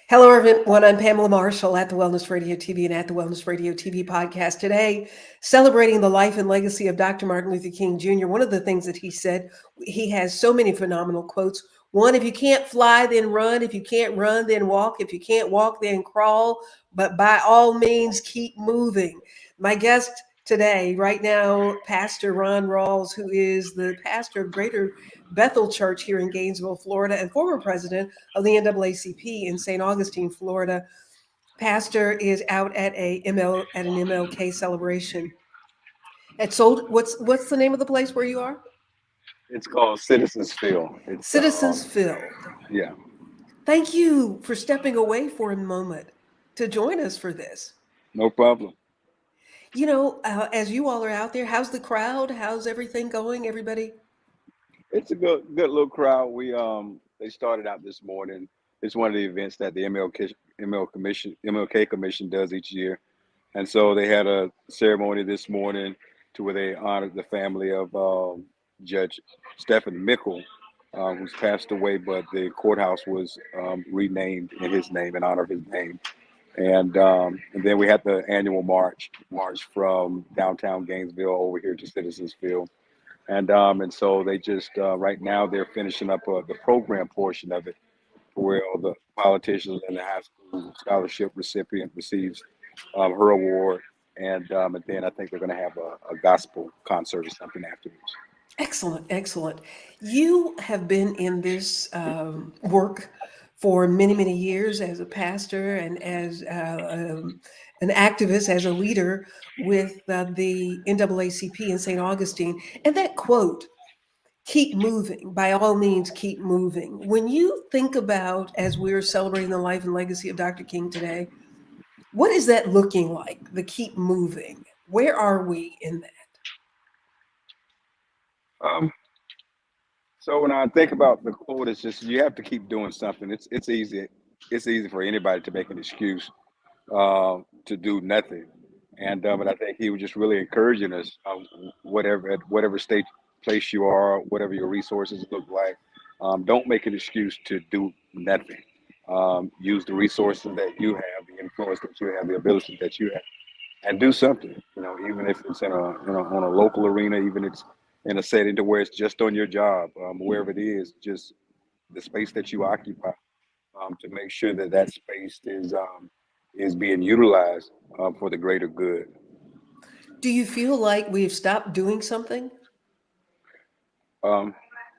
Hello, everyone. I'm Pamela Marshall at the Wellness Radio TV and at the Wellness Radio TV podcast. Today, celebrating the life and legacy of Dr. Martin Luther King Jr. One of the things that he said, he has so many phenomenal quotes. One, if you can't fly, then run. If you can't run, then walk. If you can't walk, then crawl. But by all means, keep moving. My guest today, right now, Pastor Ron Rawls, who is the pastor of Greater Bethel Church here in Gainesville, Florida, and former president of the NAACP in St. Augustine, Florida. Pastor is out at an MLK celebration at Sold. What's the name of the place where you are? It's called Citizens Field. It's Citizens Field. yeah, Thank you for stepping away for a moment to join us for this. no problem. As you all are out there, how's the crowd? How's everything going? Everybody? It's a good little crowd. We they started out this morning. It's one of the events that the MLK Commission does each year, and so they had a ceremony this morning to where they honored the family of Judge Stephen Mickle, who's passed away, but the courthouse was renamed in his name in honor of his name. And then we had the annual march from downtown Gainesville over here to Citizens Field. And so they just right now they're finishing up the program portion of it, where all the politicians and the high school scholarship recipient receives her award, and then I think they're going to have a gospel concert or something afterwards. Excellent, excellent. You have been in this work for many, many years as a pastor and as an activist, as a leader with the NAACP in St. Augustine. And that quote, keep moving, by all means, keep moving. When you think about, as we're celebrating the life and legacy of Dr. King today, what is that looking like, the keep moving? Where are we in that? Um, so when I think about the quote, it's just you have to keep doing something. It's easy for anybody to make an excuse to do nothing. But I think he was just really encouraging us, whatever at whatever state place you are, whatever your resources look like, don't make an excuse to do nothing. Use the resources that you have, the influence that you have, the ability that you have, and do something. Even if it's on a local arena, even if it's in a setting to where it's just on your job, wherever it is, just the space that you occupy, to make sure that that space is being utilized for the greater good. Do you feel like we've stopped doing something? Um,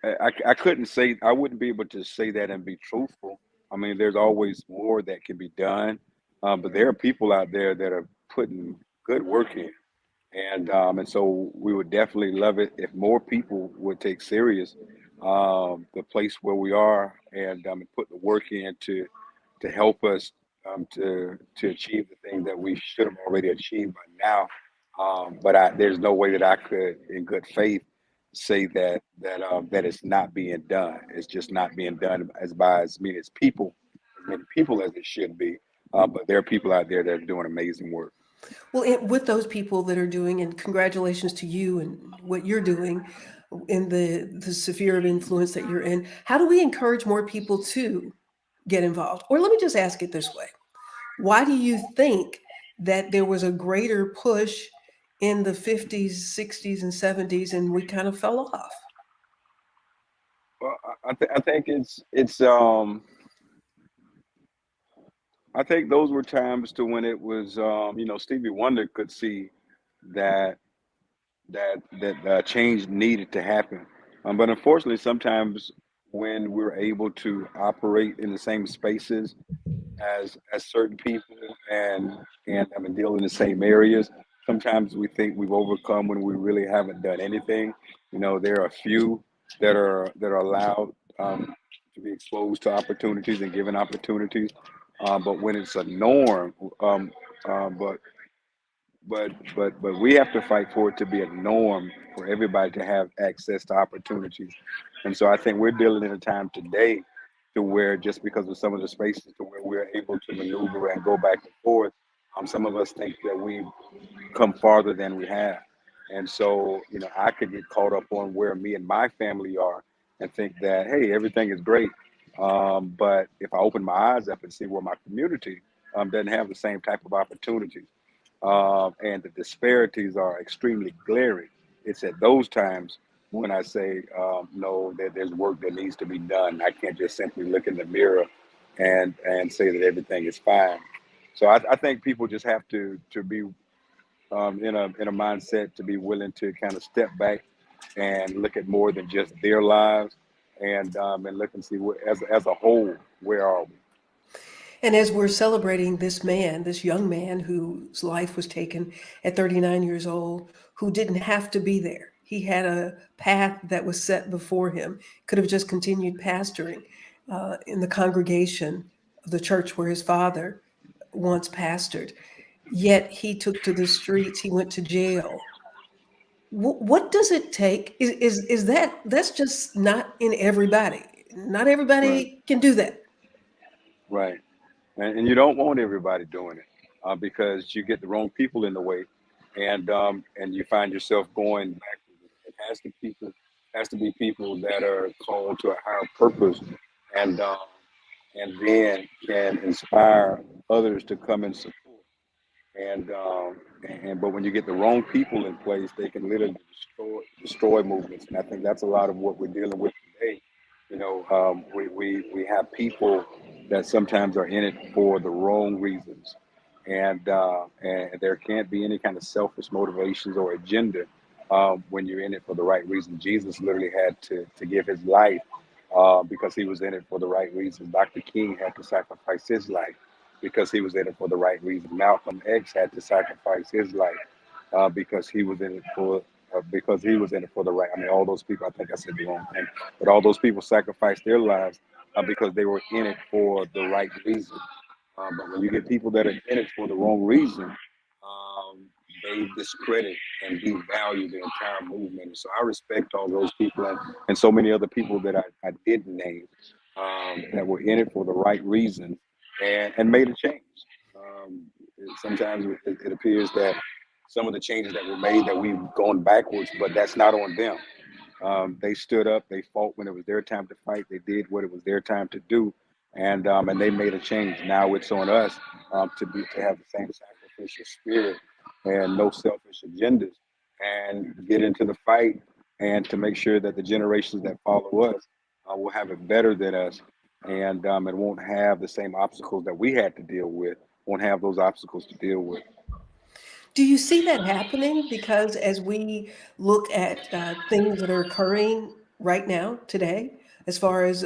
I couldn't say I wouldn't be able to say that and be truthful. I mean, there's always more that can be done, but there are people out there that are putting good work in, and so we would definitely love it if more people would take serious the place where we are and put the work in to help us to achieve the things that we should have already achieved by now. But there's no way that I could, in good faith, say that it's not being done. It's just not being done as many as many people as it should be. But there are people out there that are doing amazing work. Well, with those people that are doing, and congratulations to you and what you're doing in the sphere of influence that you're in, how do we encourage more people to get involved? Or let me just ask it this way. Why do you think that there was a greater push in the 50s, 60s, and 70s and we kind of fell off? Well, I think I think those were times to when it was Stevie Wonder could see that that change needed to happen. But unfortunately, sometimes when we're able to operate in the same spaces as certain people and I mean deal in the same areas, sometimes we think we've overcome when we really haven't done anything. There are a few that are allowed to be exposed to opportunities and given opportunities, but when it's a norm, but but we have to fight for it to be a norm for everybody to have access to opportunities. And so I think we're dealing in a time today to where just because of some of the spaces to where we're able to maneuver and go back and forth, some of us think that we've come farther than we have. And so, I could get caught up on where me and my family are and think that, hey, everything is great. But if I open my eyes up and see where my community doesn't have the same type of opportunities, and the disparities are extremely glaring, it's at those times when I say, no, that there's work that needs to be done. I can't just simply look in the mirror and say that everything is fine. So I think people just have to be in a mindset to be willing to kind of step back and look at more than just their lives, and look and see what, as a whole, where are we? And as we're celebrating this man, this young man whose life was taken at 39 years old, who didn't have to be there. He had a path that was set before him. Could have just continued pastoring in the congregation of the church where his father once pastored. Yet he took to the streets. He went to jail. What does it take? Is that's just not in everybody? Not Right, everybody can do that. right. And you don't want everybody doing it, because you get the wrong people in the way, and you find yourself going backwards. It has to be people that are called to a higher purpose, and and then can inspire others to come and support. And but when you get the wrong people in place, they can literally destroy movements. And I think that's a lot of what we're dealing with today. We have people that sometimes are in it for the wrong reasons, and there can't be any kind of selfish motivations or agenda when you're in it for the right reason. Jesus literally had to give his life because he was in it for the right reasons. Dr. King had to sacrifice his life because he was in it for the right reason. Malcolm X had to sacrifice his life because he was in it for the right. I mean, all those people. I think I said the wrong thing, but all those people sacrificed their lives because they were in it for the right reason. But when you get people that are in it for the wrong reason, they discredit and devalue the entire movement. So I respect all those people and so many other people that I didn't name that were in it for the right reason and made a change. Sometimes it appears that some of the changes that were made that we've gone backwards, but that's not on them. They stood up, they fought when it was their time to fight, they did what it was their time to do, and they made a change. Now it's on us to have the same sacrificial spirit and no selfish agendas, and get into the fight, and to make sure that the generations that follow us will have it better than us, and won't have the same obstacles that we had to deal with, won't have those obstacles to deal with. Do you see that happening? Because as we look at things that are occurring right now, today, as far as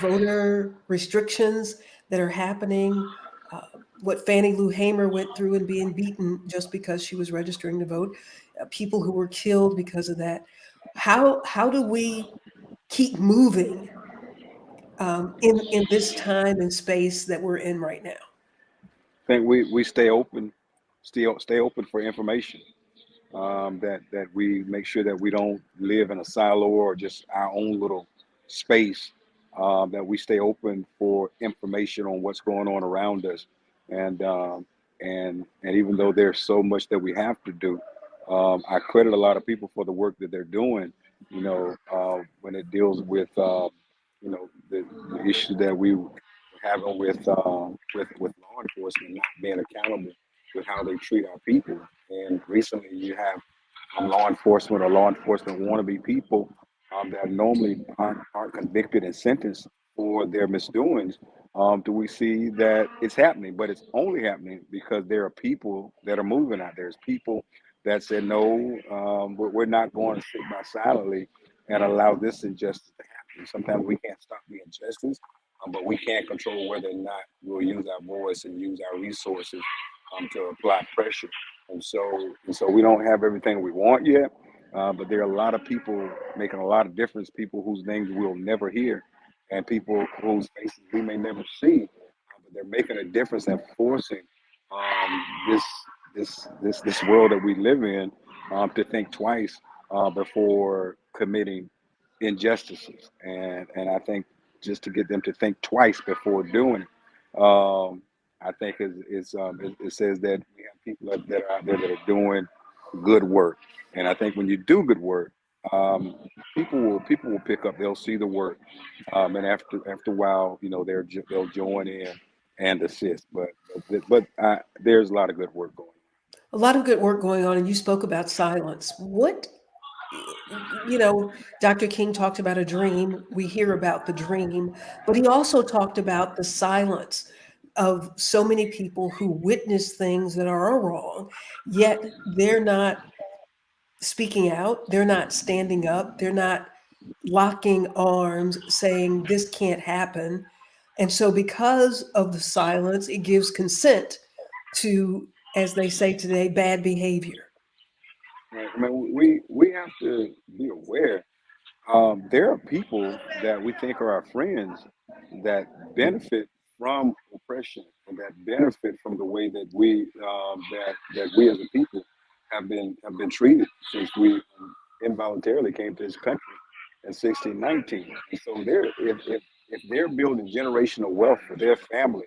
voter restrictions that are happening, uh, what Fannie Lou Hamer went through and being beaten just because she was registering to vote, people who were killed because of that. How do we keep moving in this time and space that we're in right now? I think we stay open, still stay open for information. That we make sure that we don't live in a silo or just our own little space. That we stay open for information on what's going on around us, and even though there's so much that we have to do, I credit a lot of people for the work that they're doing. When it deals with the issue that we were having with law enforcement not being accountable with how they treat our people. And recently, you have law enforcement or law enforcement wannabe people that normally aren't convicted and sentenced for their misdoings. Do we see that it's happening? But it's only happening because there are people that are moving out. There's people that said, no, we're not going to sit by silently and allow this injustice to happen. Sometimes we can't stop the injustice, but we can't control whether or not we'll use our voice and use our resources to apply pressure. And so we don't have everything we want yet, but there are a lot of people making a lot of difference, people whose names we'll never hear, and people whose faces we may never see, but they're making a difference and forcing this this world that we live in to think twice before committing injustices, and I think just to get them to think twice before doing it. I think it says that we have people that are out there that are doing good work, and I think when you do good work, um, people will pick up. They'll see the work, and after a while, they'll join in and assist. But there's a lot of good work going on. A lot of good work going on, and you spoke about silence. What, you know, Dr. King talked about a dream. We hear about the dream, but he also talked about the silence of so many people who witness things that are wrong, yet they're not speaking out, they're not standing up, they're not locking arms saying this can't happen. And so, because of the silence, it gives consent to, as they say today, bad behavior. Right? I mean, we have to be aware. There are people that we think are our friends that benefit from oppression and that benefit from the way that we as a people have been treated since we involuntarily came to this country in 1619. And so if they're building generational wealth for their family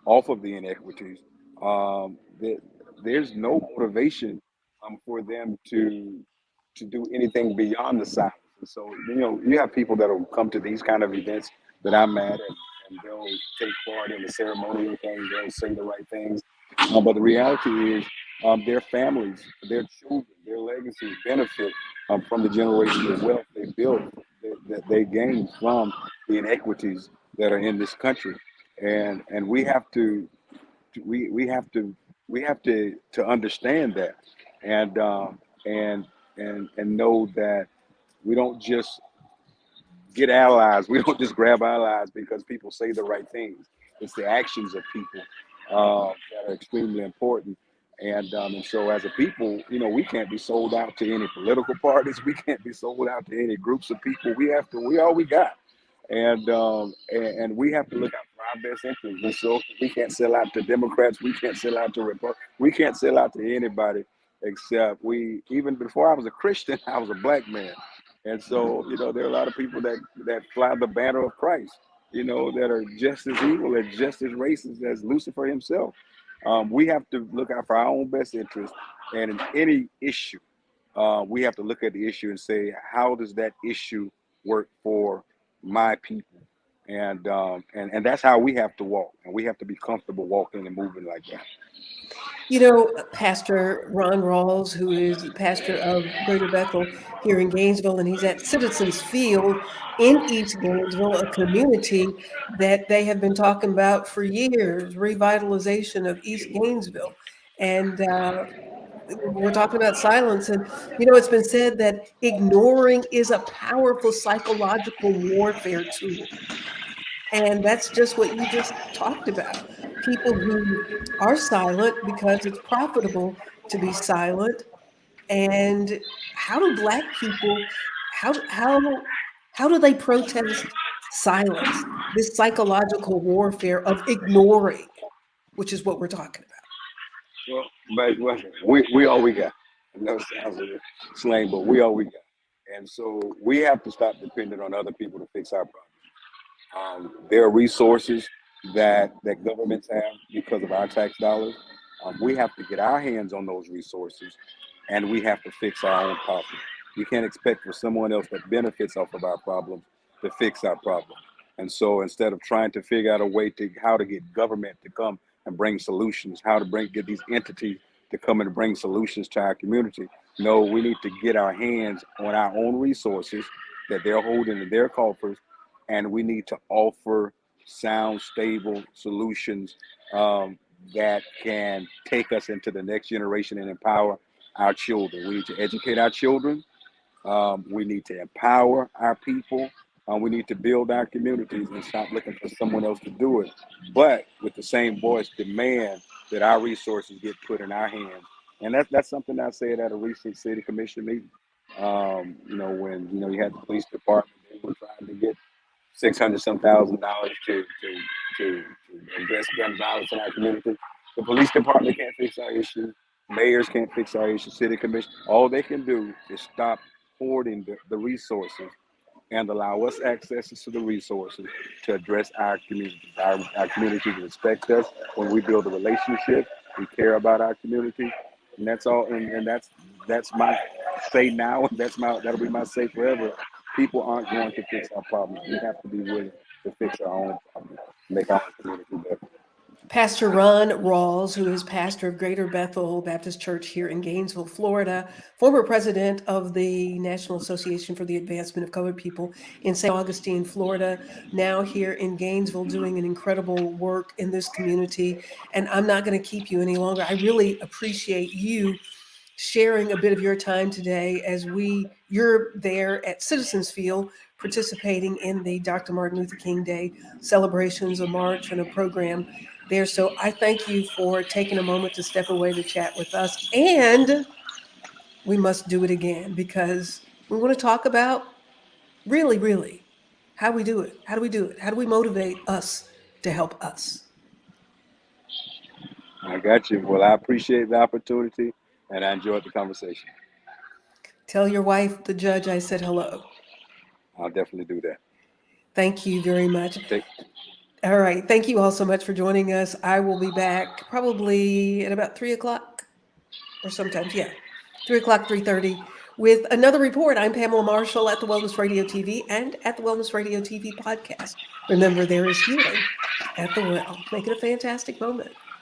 off of the inequities, that there's no motivation for them to do anything beyond the silence. And so, you have people that will come to these kind of events that I'm at, and they'll take part in the ceremonial things, they'll say the right things. But the reality is, their families, their children, their legacies benefit from the generational wealth they built, that they gained from the inequities that are in this country. And we have to understand that, and and and know that we don't just get allies. We don't just grab allies because people say the right things. It's the actions of people that are extremely important. And so, as a people, we can't be sold out to any political parties. We can't be sold out to any groups of people. We all we got, and we have to look out for our best interests. And so, we can't sell out to Democrats. We can't sell out to Republicans. We can't sell out to anybody except we. Even before I was a Christian, I was a black man. And so, there are a lot of people that fly the banner of Christ, that are just as evil and just as racist as Lucifer himself. We have to look out for our own best interest. And in any issue, we have to look at the issue and say, how does that issue work for my people? And that's how we have to walk. And we have to be comfortable walking and moving like that. Pastor Ron Rawls, who is the pastor of Greater Bethel here in Gainesville, and he's at Citizens Field in East Gainesville, a community that they have been talking about for years, revitalization of East Gainesville. And we're talking about silence. And, it's been said that ignoring is a powerful psychological warfare tool. And that's just what you just talked about. People who are silent because it's profitable to be silent. And how do Black people, how how how do they protest silence? This psychological warfare of ignoring, which is what we're talking about. Well, but we all we got. No sounds of slang, but we all we got. And so we have to stop depending on other people to fix our problems. There are resources that governments have because of our tax dollars. We have to get our hands on those resources, and we have to fix our own problems. We can't expect for someone else that benefits off of our problems to fix our problems. And so instead of trying to figure out a way to how to get government to come and bring solutions, how to get these entities to come and bring solutions to our community, no, we need to get our hands on our own resources that they're holding in their coffers, and we need to offer sound, stable solutions that can take us into the next generation and empower our children. We need to educate our children. We need to empower our people. We need to build our communities and stop looking for someone else to do it. But with the same voice, demand that our resources get put in our hands. And that's something I said at a recent city commission meeting. When you had the police department, they were trying to get 600 some $1,000 to address gun violence in our community. The police department can't fix our issues. Mayors can't fix our issues. City commission. All they can do is stop hoarding the resources and allow us access to the resources to address our communities. Our communities respect us when we build a relationship. We care about our community, and that's all. And that's my say now, and that'll be my say forever. People aren't going to fix our problems. We have to be willing to fix our own problems, make our own community better. Pastor Ron Rawls, who is pastor of Greater Bethel Baptist Church here in Gainesville, Florida, former president of the National Association for the Advancement of Colored People in St. Augustine, Florida, now here in Gainesville doing an incredible work in this community. And I'm not going to keep you any longer. I really appreciate you sharing a bit of your time today as you're there at Citizens Field participating in the Dr. Martin Luther King Day celebrations, a march and a program there. So I thank you for taking a moment to step away to chat with us. And we must do it again because we want to talk about really how we do it. How do we do it? How do we motivate us to help us? I got you. Well, I appreciate the opportunity, and I enjoyed the conversation. Tell your wife, the judge, I said hello. I'll definitely do that. Thank you very much. Take, All right. Thank you all so much for joining us. I will be back probably at about 3:00 or sometimes, 3:00, 3:30 with another report. I'm Pamela Marshall at the Wellness Radio TV and at the Wellness Radio TV podcast. Remember, there is healing at the well. Make it a fantastic moment.